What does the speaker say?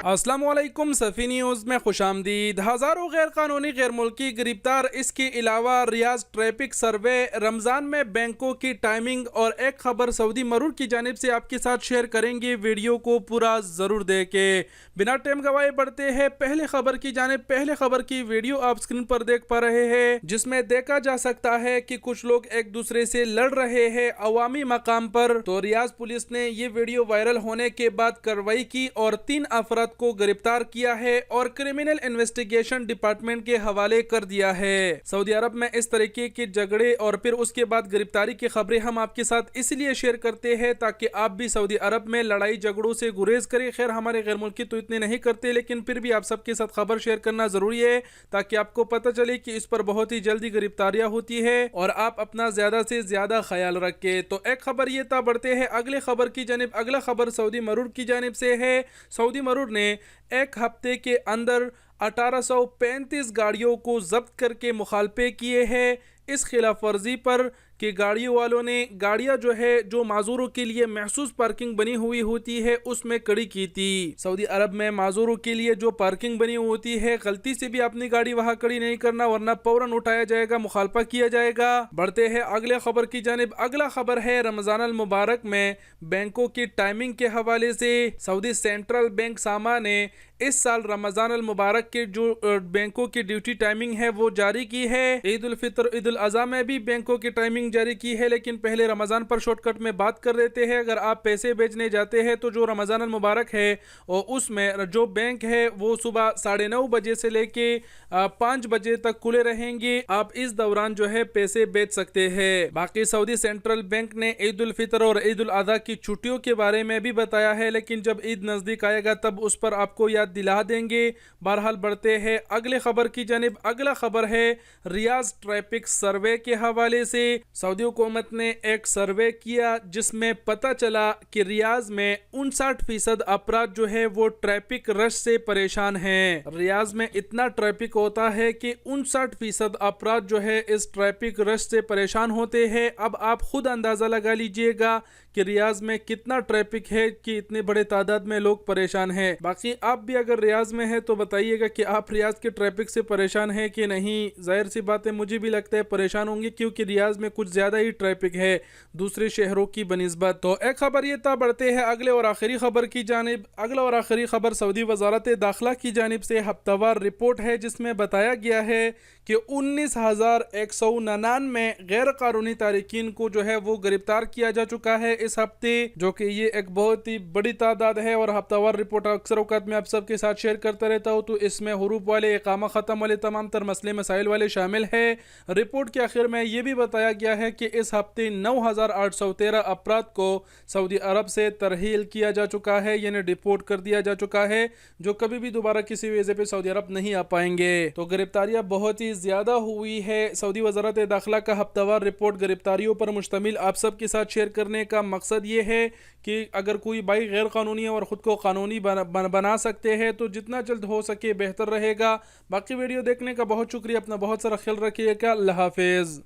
السلام علیکم صفی نیوز میں خوش آمدید۔ ہزاروں غیر قانونی غیر ملکی گرفتار۔ اس کے علاوہ ریاض ٹریفک سروے، رمضان میں بینکوں کی ٹائمنگ اور ایک خبر سعودی مرور کی جانب سے آپ کے ساتھ شیئر کریں گے۔ ویڈیو کو پورا ضرور دیکھیں۔ بنا ٹائم گوائے بڑھتے ہیں پہلے خبر کی جانب۔ پہلے خبر کی ویڈیو آپ سکرین پر دیکھ پا رہے ہیں، جس میں دیکھا جا سکتا ہے کہ کچھ لوگ ایک دوسرے سے لڑ رہے ہیں عوامی مقام پر۔ تو ریاض پولیس نے یہ ویڈیو وائرل ہونے کے بعد کارروائی کی اور 3 افراد کو گرفتار کیا ہے اور کرمنل انویسٹیگیشن ڈپارٹمنٹ کے حوالے کر دیا ہے۔ سعودی عرب میں اس طریقے کے جھگڑے اور پھر اس کے بعد گرفتاری کی خبریں ہم آپ کے ساتھ اس لیے شیئر کرتے ہیں تاکہ آپ بھی سعودی عرب میں لڑائی جھگڑوں سے گریز کریں۔ خیر ہمارے غیر ملکی تو اتنے نہیں کرتے، لیکن پھر بھی آپ سب کے ساتھ خبر شیئر کرنا ضروری ہے تاکہ آپ کو پتہ چلے کہ اس پر بہت ہی جلدی گرفتاریاں ہوتی ہے اور آپ اپنا زیادہ سے زیادہ خیال رکھیں۔ تو ایک خبر یہ تھا، بڑھتے ہیں اگلے خبر کی جانب۔ اگلا خبر سعودی مرور کی جانب سے ہے۔ سعودی مرور نے ایک ہفتے کے اندر 1835 گاڑیوں کو ضبط کر کے مخالفے کیے ہیں اس خلاف ورزی پر کہ گاڑیوں والوں نے گاڑیاں جو معذوروں کے لیے محسوس پارکنگ بنی ہوئی ہوتی ہے اس میں کھڑی کی تھی۔ سعودی عرب میں معذوروں کے لیے جو پارکنگ بنی ہوتی ہے، غلطی سے بھی اپنی گاڑی وہاں کھڑی نہیں کرنا ورنہ فوراً اٹھایا جائے گا، مخالفہ کیا جائے گا۔ بڑھتے ہیں اگلے خبر کی جانب۔ اگلا خبر ہے رمضان المبارک میں بینکوں کی ٹائمنگ کے حوالے سے۔ سعودی سینٹرل بینک ساما نے اس سال رمضان المبارک کے جو بینکوں کی ڈیوٹی ٹائمنگ ہے وہ جاری کی ہے۔ عید الفطر، عید الاضحیٰ میں بھی بینکوں کی ٹائمنگ جاری کی ہے، لیکن پہلے رمضان پر شارٹ کٹ میں بات کر لیتے ہیں۔ اگر آپ پیسے بھیجنے جاتے ہیں تو جو رمضان المبارک ہے اور اس میں جو بینک ہے وہ صبح 9:30 بجے سے لے کے 5 بجے تک کھلے رہیں گے۔ آپ اس دوران پیسے بھیج سکتے ہیں۔ باقی سعودی سینٹرل بینک نے عید الفطر اور عید الاضحیٰ کی چھٹیوں کے بارے میں بھی بتایا ہے، لیکن جب عید نزدیک آئے گا تب اس پر آپ کو یاد دلا دیں گے۔ بہرحال بڑھتے ہیں اگلے خبر کی جانب۔ اگلا خبر ہے ریاض ٹریفک سروے کے حوالے سے۔ سعودی حکومت نے ایک سروے کیا جس میں پتہ چلا کہ ریاض میں 59% افراد وہ ٹریفک رش سے پریشان ہیں۔ ریاض میں اتنا ٹریفک ہوتا ہے کہ 59% افراد اس ٹریفک رش سے پریشان ہوتے ہیں۔ اب آپ خود اندازہ لگا لیجئے گا کہ ریاض میں کتنا ٹریفک ہے کہ اتنے بڑے تعداد میں لوگ پریشان ہیں۔ باقی آپ بھی اگر ریاض میں ہیں تو بتائیے گا کہ آپ ریاض کے ٹریفک سے پریشان ہیں کہ نہیں۔ ظاہر سی بات ہے، مجھے بھی لگتا ہے پریشان ہوں گے کیونکہ ریاض میں کچھ زیادہ ہی ٹریفک ہے دوسرے شہروں کی بنسبت۔ تو ایک خبر یہ تھا، بڑھتے ہیں اگلے اور آخری خبر کی جانب۔ اگلا اور آخری خبر سعودی وزارت داخلہ کی جانب سے ہفتہ وار رپورٹ ہے جس میں بتایا گیا ہے کہ 19,199 غیر قانونی تارکین کو وہ گرفتار کیا جا چکا ہے اس ہفتے، جو کہ یہ ایک بہت ہی بڑی تعداد ہے۔ اور ہفتہ وار رپورٹ اکثر اوقات میں آپ سب کے ساتھ شیئر کرتا رہتا ہوں، تو اس میں حروف والے، اقامہ ختم والے، تمام تر مسئلے مسائل والے شامل ہیں۔ رپورٹ کے آخر میں یہ بھی بتایا گیا ہے کہ اس ہفتے 9,813 افراد کو سعودی عرب سے ترحیل کیا جا چکا ہے، یعنی ڈیپورٹ کر دیا جا چکا ہے، جو کبھی بھی دوبارہ کسی وجہ پہ سعودی عرب نہیں آ پائیں گے۔ تو گرفتاریاں بہت ہی زیادہ ہوئی ہے۔ سعودی وزارت داخلہ کا ہفتہ وار رپورٹ گرفتاریوں پر مشتمل آپ سب کے ساتھ شیئر کرنے کا مقصد یہ ہے کہ اگر کوئی بھائی غیر قانونی ہے اور خود کو قانونی بنا سکتے ہیں تو جتنا جلد ہو سکے بہتر رہے گا۔ باقی ویڈیو دیکھنے کا بہت شکریہ، اپنا بہت سارا خیال رکھیے گا۔ اللہ حافظ۔